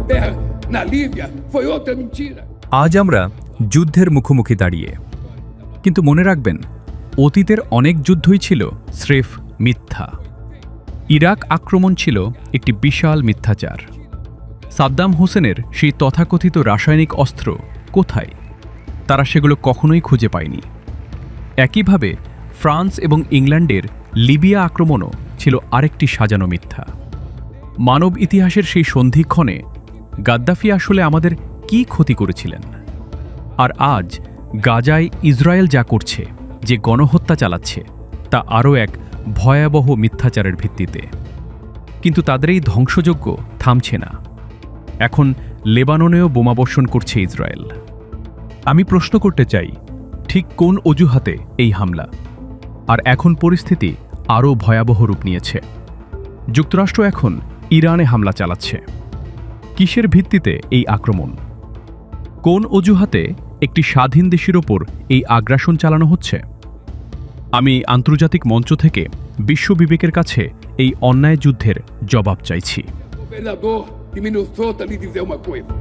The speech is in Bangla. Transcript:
terra na Líbia foi outra mentira. আজ আমরা যুদ্ধের মুখোমুখি দাঁড়িয়ে, কিন্তু মনে রাখবেন, অতীতের অনেক যুদ্ধই ছিল স্রেফ মিথ্যা। ইরাক আক্রমণ ছিল একটি বিশাল মিথ্যাচার। সাদ্দাম হোসেনের সেই তথাকথিত রাসায়নিক অস্ত্র কোথায়? তারা সেগুলো কখনোই খুঁজে পায়নি। একইভাবে ফ্রান্স এবং ইংল্যান্ডের লিবিয়া আক্রমণও ছিল আরেকটি সাজানো মিথ্যা। মানব ইতিহাসের সেই সন্ধিক্ষণে গাদ্দাফি আসলে আমাদের কি ক্ষতি করেছিলেন? আর আজ গাজায় ইসরায়েল যা করছে, যে গণহত্যা চালাচ্ছে, তা আরও এক ভয়াবহ মিথ্যাচারের ভিত্তিতে। কিন্তু তাদের এই ধ্বংসযজ্ঞ থামছে না। এখন লেবাননেও বোমাবর্ষণ করছে ইসরায়েল। আমি প্রশ্ন করতে চাই, ঠিক কোন অজুহাতে এই হামলা? আর এখন পরিস্থিতি আরও ভয়াবহ রূপ নিয়েছে। যুক্তরাষ্ট্র এখন ইরানে হামলা চালাচ্ছে। কিসের ভিত্তিতে এই আক্রমণ? কোন অজুহাতে একটি স্বাধীন দেশের ওপর এই আগ্রাসন চালানো হচ্ছে? আমি আন্তর্জাতিক মঞ্চ থেকে বিশ্ববিবেকের কাছে এই অন্যায় যুদ্ধের জবাব চাইছি। O governador de Minnesota lhe dizer uma coisa.